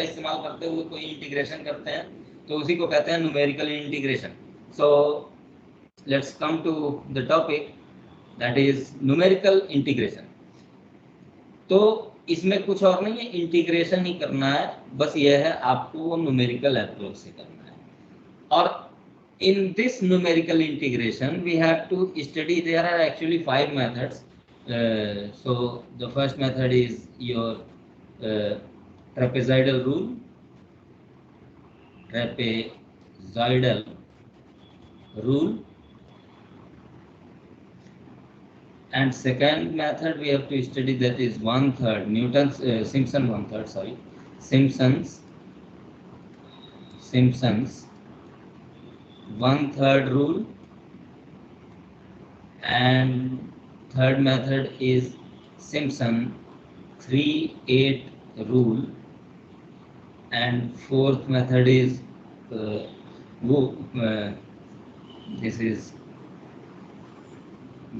इस्तेमाल करते हुए कोई इंटीग्रेशन करते हैं तो उसी को कहते हैं numerical integration. So let's come to the topic that is numerical integration. तो इसमें कुछ और नहीं है, इंटीग्रेशन ही करना है, बस यह है आपको वो न्यूमेरिकल अप्रोच से करना है। और in this numerical integration we have to study, there are actually 5 methods. So the first method is your trapezoidal rule, trapezoidal rule, and second method we have to study, that is 1/3 Newton's Simpson 1/3 sorry Simpson's 1/3 rule, and third method is Simpson 3/8 rule, and fourth method is this is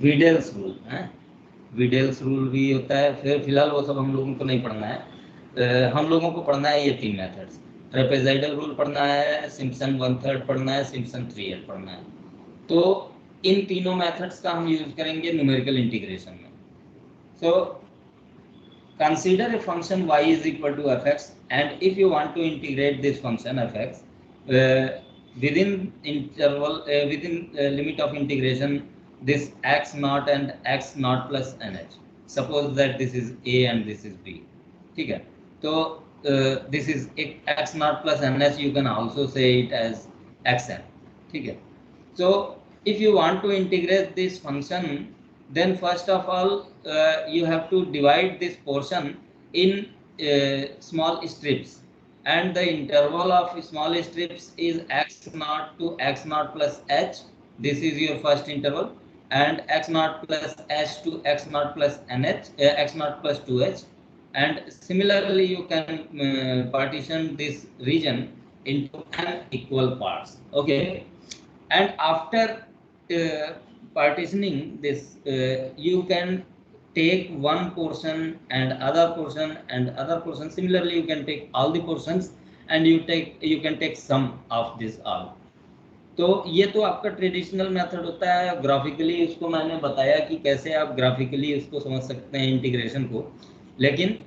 Vidal's rule। Vidal's rule भी होता है, फिर फिलहाल वो सब हम लोगों को नहीं पढ़ना है। हम लोगों को पढ़ना है ये 3 मेथड्स, ट्रेपेजॉइडल रूल पढ़ना है, सिम्पसन 1/3 पढ़ना है, सिम्पसन 3/8 पढ़ना है। तो इन तीनों मेथड्स का हम यूज करेंगे न्यूमेरिकल इंटीग्रेशन में। सो consider a function y is equal to fx, and if you want to integrate this function fx within interval within limit of integration this x naught and x naught plus nh, suppose that this is a and this is b, ठीक है। तो this is x naught plus nh, you can also say it as xn, ठीक है। So if you want to integrate this function, then first of all you have to divide this portion in small strips, and the interval of small strips is x naught to x naught plus h, this is your first interval, and x naught plus h to x naught plus nh, x naught plus 2h, and similarly you can partition this region into n equal parts, okay। And after partitioning this you can take one portion and other portion and other portion, similarly you can take all the portions and you can take sum of this all। तो ये तो आपका traditional method होता है, graphically उसको मैंने बताया कि कैसे आप ग्राफिकली उसको समझ सकते हैं इंटीग्रेशन को। लेकिन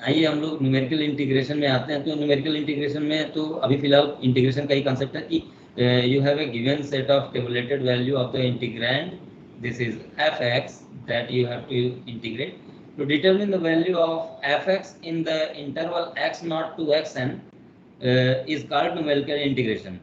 आइए हम लोग न्यूमेरिकल इंटीग्रेशन में आते हैं। तो न्यूमेरिकल इंटीग्रेशन में तो अभी फिलहाल इंटीग्रेशन का ही कंसेप्ट है कि you have a given set of tabulated value of the integrand, this is fx, that you have to integrate. To determine the value of fx in the interval x naught to xn is called numerical integration,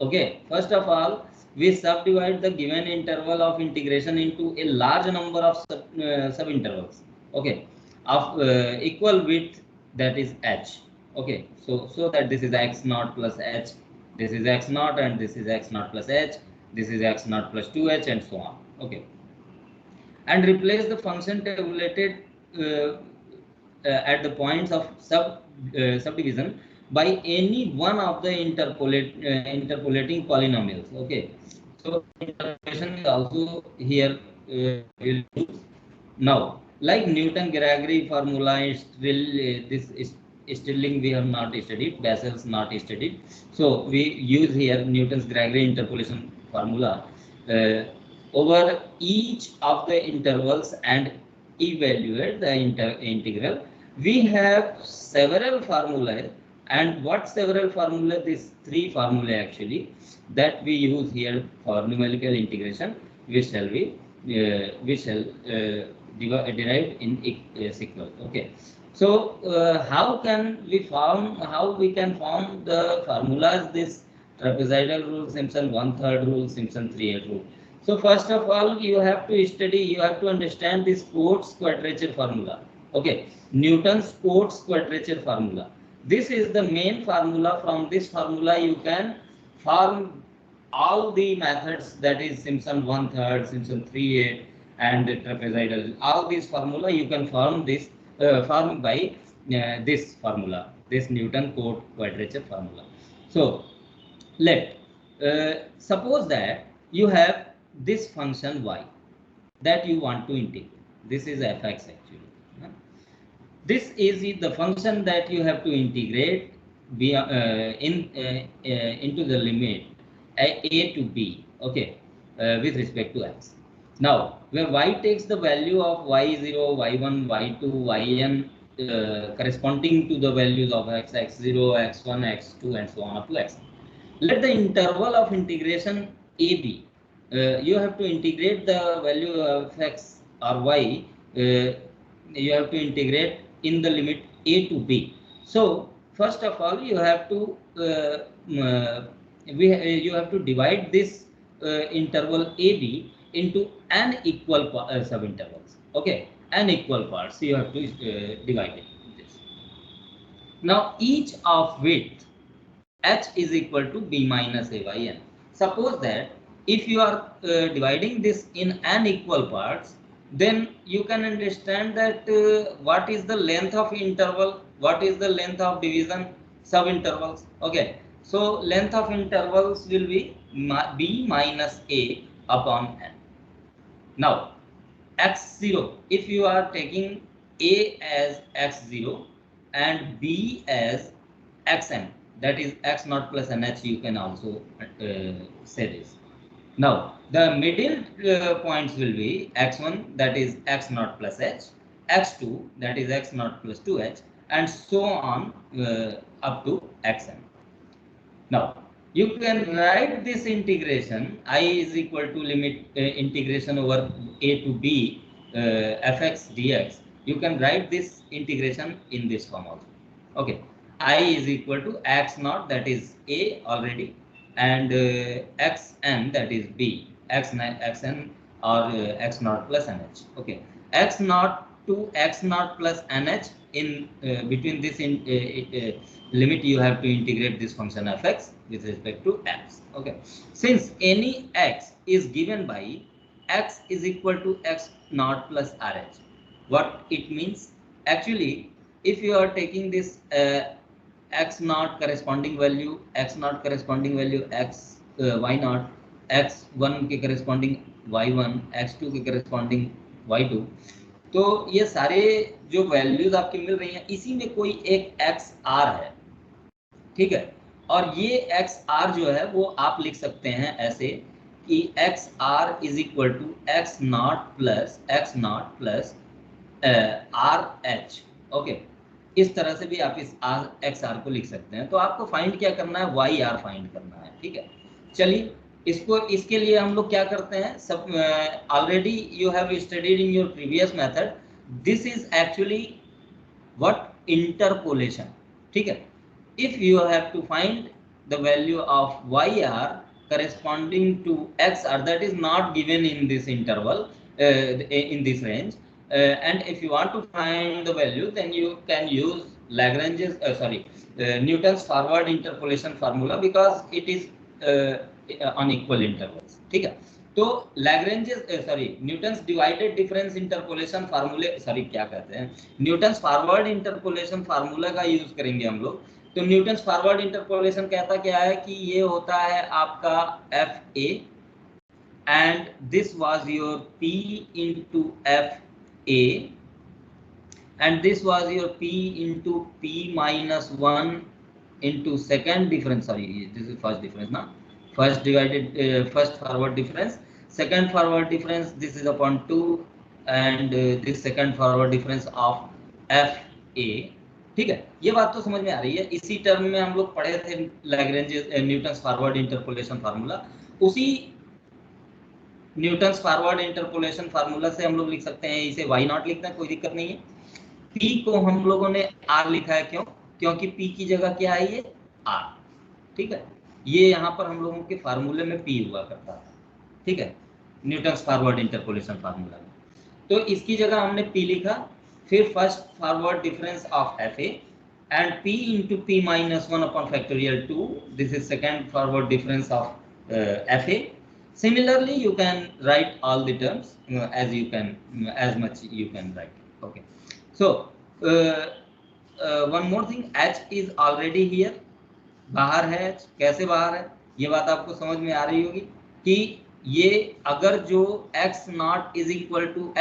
okay। First of all we subdivide the given interval of integration into a large number of sub intervals, okay, of equal width, that is h, okay। So that this is x naught plus h, this is x naught, and this is x naught plus h, this is x naught plus 2h, and so on, okay। And replace the function tabulated at the points of subdivision by any one of the interpolating polynomials, okay। So interpolation is also here used. Now like Newton-Gregory formula is still this is Stirling we have not studied, Bessel's not studied, so we use here Newton's Gregory interpolation formula over each of the intervals and evaluate the integral. We have several formulae, and what several formulae? These 3 formulae actually that we use here for numerical integration, which shall be derived in sequence, okay। So how we can form the formulas, this trapezoidal rule, Simpson 1/3 rule, Simpson 3/8 rule? So first of all you have to understand this Cotes quadrature formula, okay, Newton's Cotes quadrature formula. This is the main formula. From this formula you can form all the methods, that is Simpson 1/3, Simpson 3/8, and trapezoidal, all these formula you can form this form by this formula, this Newton Cotes quadrature formula. So let suppose that you have this function y that you want to integrate, this is fx actually, This is the function that you have to integrate into the limit a to b, okay, with respect to x. Now, where y takes the value of y0, y1, y2, yn corresponding to the values of x, x0, x1, x2, and so on up to x. Let the interval of integration a be. You have to integrate the value of x or y. You have to integrate in the limit a to b. So first of all, you have to you have to divide this interval AB into n equal subintervals. Okay, n equal parts. You have to divide it. This. Now each of which h is equal to b minus a by n. Suppose that if you are dividing this in n equal parts, then you can understand that what is the length of interval, what is the length of division, subintervals. Okay, so length of intervals will be b minus a upon n. Now x0, if you are taking a as x0 and b as xn, that is x naught plus nh, you can also say this. Now the middle points will be x1, that is x naught plus h, x2, that is x naught plus 2h, and so on up to xn. Now you can write this integration I is equal to limit integration over a to b fx dx. You can write this integration in this form also. Okay, I is equal to x naught, that is a already, and xn, that is b, xn or x naught plus nh. Okay, x naught to x naught plus nh, in between this limit you have to integrate this function fx with respect to x. Okay, since any x is given by x is equal to x naught plus rh, what it means? Actually, if you are taking this x naught corresponding value, x naught corresponding value x y naught, x1 के corresponding y1, x2 के corresponding y2, तो ये सारे जो values आपके मिल रही हैं, इसी में कोई एक एक्स आर है, ठीक है, और ये एक्स आर जो है वो आप लिख सकते हैं ऐसे कि x r is equal to x naught plus r h. Okay, इस तरह से भी आप इस आर एक्स आर को लिख सकते हैं. तो आपको फाइंड क्या करना है? वाई आर फाइंड करना है, ठीक है. चलिए, इसको इसके लिए हम लोग क्या करते हैं, सब already you have studied in your previous method. This is actually what interpolation, ठीक है. If you have to find the value of y r corresponding to x r that is not given in this interval in this range, and if you want to find the value, then you can use Lagrange's Newton's forward interpolation formula, because it is on equal intervals, ठीक है. तो Lagrange's Newton's divided difference interpolation फार्मूले, क्या कहते हैं, Newton's forward interpolation formula का use करेंगे हम लोग. तो न्यूटन्स फॉरवर्ड इंटरपोलेशन कहता क्या है कि ये होता है आपका F A, and this was your P into F A, and this was your P into P minus 1 into second difference, this is first difference ना, first divided first forward difference, second forward difference, this is upon 2, and this second forward difference of f a, ठीक है. ये बात तो समझ में आ रही है. इसी टर्म में हम लोग पढ़े थे Lagrange's Newton's forward interpolation formula. उसी न्यूटन्स फॉरवर्ड इंटरपोलेशन फार्मूला से हम लोग लिख सकते हैं, इसे y नॉट लिखना कोई दिक्कत नहीं है. p को हम लोगों ने r लिखा है, क्यों? क्योंकि p की जगह क्या है, ये r, ठीक है. ये यहाँ पर हम लोगों के फार्मूले में p हुआ करता था, ठीक है, न्यूटन्स फॉरवर्ड इंटरपोलेशन फार्मूला में. तो इसकी जगह हमने p लिखा, फिर first forward difference of F A, and p into P minus 1 upon factorial 2, this is second forward difference of F A. Similarly, you can write all the terms as much you can write. Okay, so one more thing, h is already here, बाहर है h. कैसे बाहर है, ये बात आपको समझ में आ रही होगी कि ये अगर जो x naught is equal to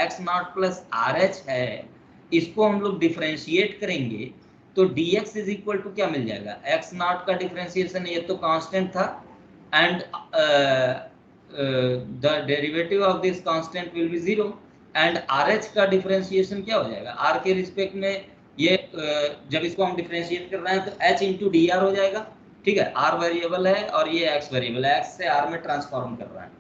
x naught plus r h है, इसको हम लोग डिफरेंशिएट करेंगे तो dx इज इक्वल टू क्या मिल जाएगा, x नॉट का डिफरेंशिएशन ये तो कांस्टेंट था and the derivative of this constant will be 0 and RH का डिफरेंशिएशन क्या हो जाएगा, r के रिस्पेक्ट में ये जब इसको हम डिफरेंशिएट कर रहे हैं तो h इंटू डी आर हो जाएगा, ठीक है। r वेरिएबल है और ये x वेरिएबल है, x से r में ट्रांसफॉर्म कर रहा है,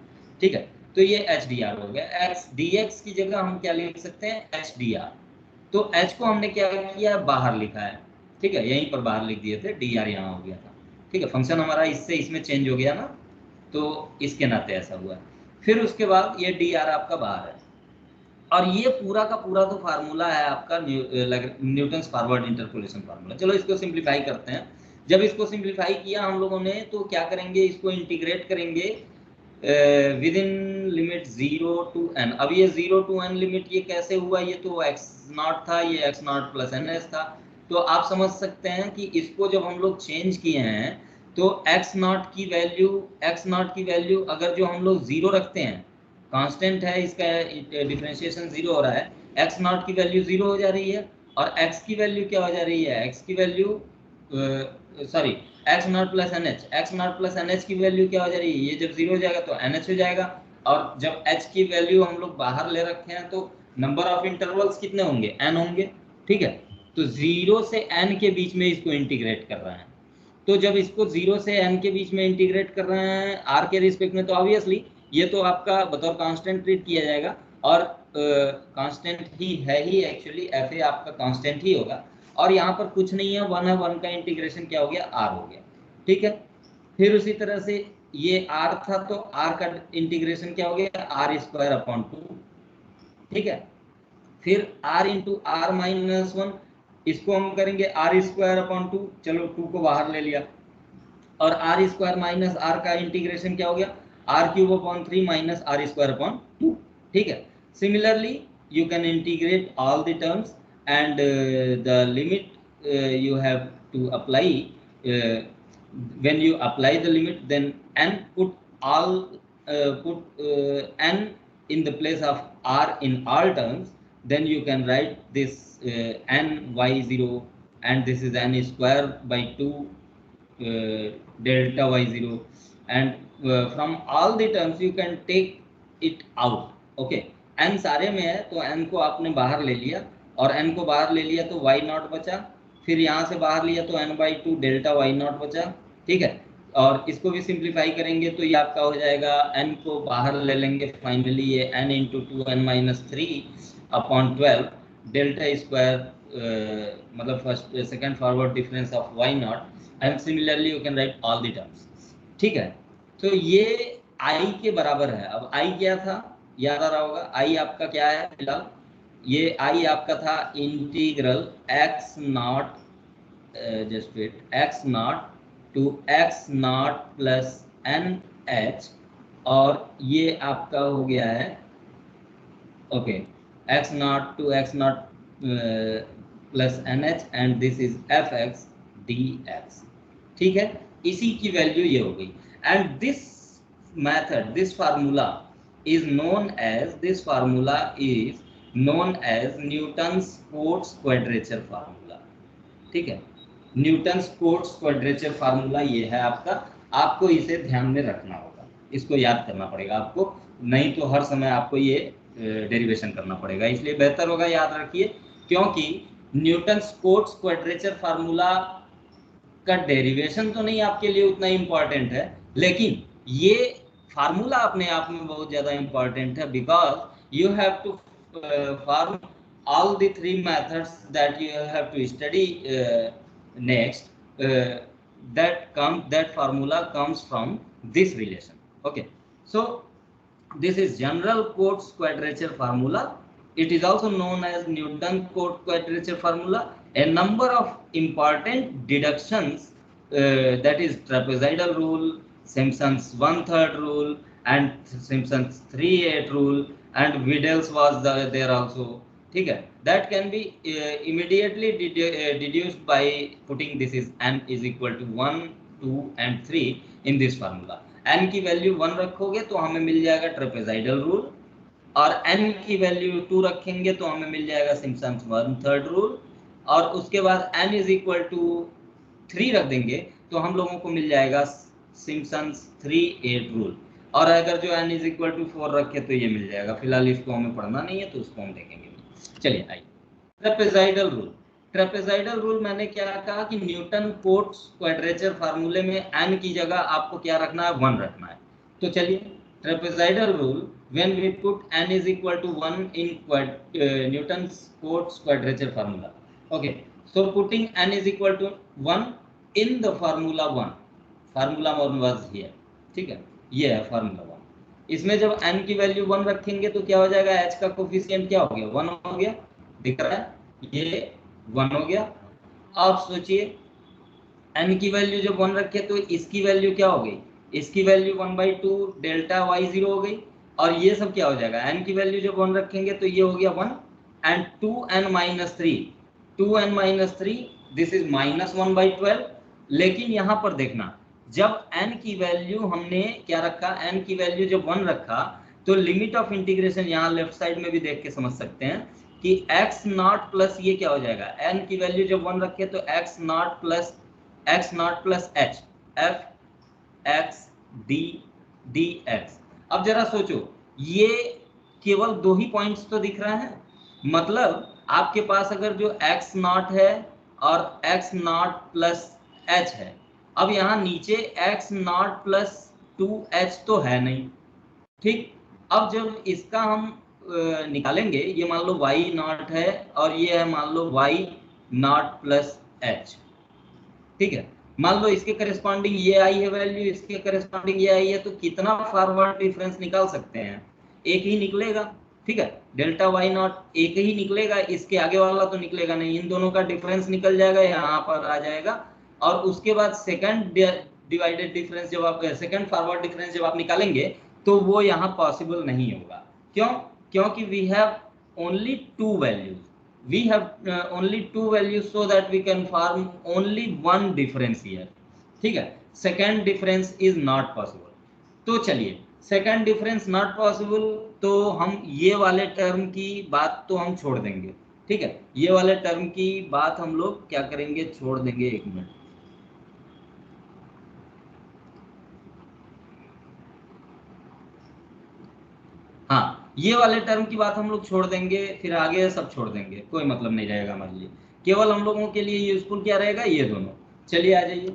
ठीक है। तो ये h डी आर हो गया, x dx की जगह हम क्या लिख सकते हैं, h डी आर। तो h को हमने क्या किया, बाहर लिखा है, ठीक है, यहीं पर बाहर लिख दिए थे, डी आर यहाँ हो गया था, ठीक है। फंक्शन हमारा इससे इसमें चेंज हो गया ना, तो इसके नाते ऐसा हुआ। फिर उसके बाद ये डी आर आपका बाहर है और ये पूरा का पूरा तो फार्मूला है आपका न्यूटन्स फॉरवर्ड इंटरपोलेशन फार्मूला। चलो इसको सिंप्लीफाई करते हैं। जब इसको सिंप्लीफाई किया हम लोगों ने तो क्या करेंगे, इसको इंटीग्रेट करेंगे within limit 0 to n। अब ये 0 टू n लिमिट ये कैसे हुआ, ये तो x नॉट था, ये x नॉट प्लस ns था। तो आप समझ सकते हैं कि इसको जब हम लोग चेंज किए हैं तो x नॉट की वैल्यू अगर जो हम लोग 0 रखते हैं, कांस्टेंट है इसका डिफरेंशिएशन 0 हो रहा है, x नॉट की वैल्यू 0 हो जा रही है और x की वैल्यू क्या हो जा रही है, x की value sorry x naught plus N h की वैल्यू क्या हो जा रही है, ये जब 0 हो जाएगा तो एन एच हो जाएगा। और जब h की वैल्यू हम लोग बाहर ले रखे हैं तो नंबर ऑफ इंटरवल्स कितने होंगे, n होंगे, ठीक है। तो 0 से n के बीच में इसको इंटीग्रेट कर रहे हैं। तो जब इसको 0 से n के बीच में इंटीग्रेट कर रहे हैं r के रिस्पेक्ट में, तो ऑब्वियसली ये तो आपका बतौर कांस्टेंट ट्रीट किया जाएगा और कांस्टेंट ही है ही, एक्चुअली एफ ए आपका कांस्टेंट ही होगा और यहाँ पर कुछ नहीं है, 1 है, 1 का इंटीग्रेशन क्या हो गया, r हो गया, ठीक है। फिर उसी तरह से ये r था तो r का इंटीग्रेशन क्या हो गया, r स्क्वायर अपॉन 2, ठीक है। फिर r इंटू आर माइनस 1, इसको हम करेंगे r स्क्वायर अपॉन 2, चलो 2 को बाहर ले लिया और r स्क्वायर माइनस r का इंटीग्रेशन क्या हो गया, r cube upon 3 minus r square upon 2, ठीक है। Similarly you can integrate all the terms and the limit you have to apply, when you apply the limit then n put n in the place of r in all terms, then you can write this n y0 and this is n square by 2 delta y0 and from all the terms you can take it out, okay। n सारे में है तो n को आपने बाहर ले लिया और n को बाहर ले लिया तो y नॉट बचा, फिर यहाँ से बाहर लिया तो n by 2 delta y not बचा, ठीक है। और इसको भी सिंप्लीफाई करेंगे तो ये आपका हो जाएगा, n को बाहर ले लेंगे, फाइनली ये n into 2n minus 3 upon 12 delta square, मतलब first second forward difference of y not and similarly you can write all the terms, ठीक है। तो ये i के बराबर है। अब i क्या था, याद आ रहा होगा, i आपका क्या है फिलहाल, ये i आपका था integral x naught just wait x naught to x naught plus N H और ये आपका हो गया है okay x naught to x naught plus N H and this is F X D X, ठीक है। इसी की वैल्यू ये हो गई and this method, this formula is known as Newton's-Cotes quadrature formula, ठीक है। न्यूटन्स-कोट्स क्वाड्रेचर फार्मूला ये है आपका, आपको इसे ध्यान में रखना होगा, इसको याद करना पड़ेगा आपको, नहीं तो हर समय आपको ये डेरिवेशन करना पड़ेगा, इसलिए बेहतर होगा याद रखिए, क्योंकि न्यूटन्स-कोट्स क्वाड्रेचर फार्मूला का डेरिवेशन तो नहीं आपके लिए उतना इम्पोर्टेंट है, लेकिन ये फार्मूला अपने आप में बहुत ज्यादा इम्पोर्टेंट है, because you have to form all the three methods that you have to study next, that formula comes from this relation, okay। So this is general Cotes quadrature formula, it is also known as Newton-Cotes quadrature formula. A number of important deductions, that is trapezoidal rule, Simpson's 1/3 rule and Simpson's 3/8 rule and Widel's was there also, ठीक है, that can be immediately deduced by putting this is n is equal to 1, 2 and 3 in this formula। n की value 1 रखोगे तो हमें मिल जाएगा trapezoidal rule, और n की value 2 रखेंगे तो हमें मिल जाएगा सिम्पसन 1/3 रूल, और उसके बाद n इज इक्वल टू 3 रख देंगे तो हम लोगों को मिल जाएगा सिम्पसन 3/8 रूल। और अगर जो n इज इक्वल टू 4 रखे तो ये मिल जाएगा। फिलहाल इसको हमें पढ़ना नहीं है तो उसको हम देखेंगे। चलिए आइए, ट्रेपेजाइडल रूल। ट्रेपेजाइडल रूल मैंने क्या कहा कि न्यूटन कोट्स क्वाड्रेचर फार्मूले में n की जगह आपको क्या रखना है, 1 रखना है। तो चलिए, trapezoidal rule when we put n is equal to 1 in Newton's cotes quadrature formula. Okay, so putting n is equal to 1 in the formula 1 was here, ठीक है, ये है फार्मूला 1। इसमें जब n की वैल्यू 1 रखेंगे तो क्या हो जाएगा, h का कोफिशिएंट क्या हो गया, 1 हो गया, दिख रहा है, ये 1 हो गया। अब सोचिए n की वैल्यू जब 1 रखे तो इसकी वैल्यू क्या हो गई, इसकी वैल्यू 1/2 डेल्टा y0 हो गई, और ये सब क्या हो जाएगा, n की वैल्यू जब 1 रखेंगे तो ये हो गया 1 एंड 2n-3 दिस इज -1/12। लेकिन यहाँ पर देखना, जब n की वैल्यू हमने क्या रखा, n की वैल्यू जब 1 रखा तो लिमिट ऑफ इंटीग्रेशन यहाँ लेफ्ट साइड में भी देख के समझ सकते हैं कि x नॉट प्लस ये क्या हो जाएगा, n की वैल्यू जब 1 रखे तो x naught plus h f x d dx। अब जरा सोचो, ये केवल 2 ही पॉइंट्स तो दिख रहा है, मतलब आपके पास अगर जो x नॉट है और x नॉट प्लस h है, अब यहाँ नीचे x नॉट प्लस 2h तो है नहीं, ठीक। अब जब इसका हम निकालेंगे, ये मान लो y नॉट है और ये है मान लो y नॉट प्लस h, ठीक है, मान लो इसके करस्पॉन्डिंग ये आई है वैल्यू, इसके करस्पॉन्डिंग ये आई है, तो कितना फॉरवर्ड डिफरेंस निकाल सकते हैं, एक ही निकलेगा, ठीक है, डेल्टा वाई नॉट एक ही निकलेगा, इसके आगे वाला तो निकलेगा नहीं, इन दोनों का डिफरेंस निकल जाएगा, यहाँ पर आ जाएगा। और उसके बाद सेकंड डिवाइडेड डिफरेंस जब आप सेकंड फॉरवर्ड डिफरेंस जब आप निकालेंगे तो वो यहाँ पॉसिबल नहीं होगा। क्यों? क्योंकि we have only 2 values, we have only 2 values so that we can form only one difference here, ठीक है, second difference is not possible। तो चलिए, second difference not possible, तो हम ये वाले टर्म की बात तो हम छोड़ देंगे, ठीक है, ये वाले टर्म की बात हम लोग क्या करेंगे, छोड़ देंगे। एक मिनट, हाँ, ये वाले टर्म की बात हम लोग छोड़ देंगे, फिर आगे सब छोड़ देंगे, कोई मतलब नहीं रहेगा हमारे लिए। केवल हम लोगों के लिए यूजफुल क्या रहेगा, ये दोनों। चलिए आ जाइए,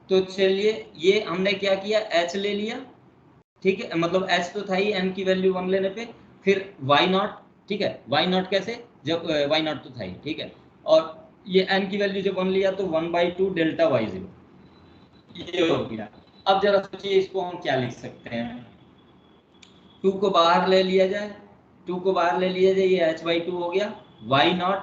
तो चलिए ये हमने क्या किया, h ले लिया, ठीक है, मतलब h तो था ही n की वैल्यू 1 लेने पे, फिर y नॉट, ठीक है, y नॉट कैसे, जब y नॉट तो था ही, ठीक है, और ये n की वैल्यू जब 1 लिया तो 1/2 डेल्टा y0, ये हो गया। अब जरा सोचिए इसको हम क्या लिख सकते हैं, 2 को बाहर ले लिया जाए, 2 को बाहर ले लिया जाए, ये h/2 हो गया, y नॉट,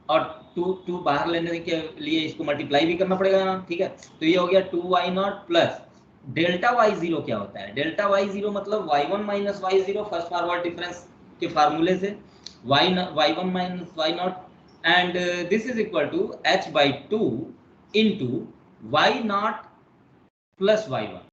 और 2 बाहर लेने के लिए इसको मल्टीप्लाई भी करना पड़ेगा ना, ठीक है, तो ये हो गया 2y not plus delta y0 क्या होता है, डेल्टा y0 मतलब y1 minus y0 first forward difference के फार्मूले से, y1 minus y not, and this is equal to h/2 into y naught plus y1,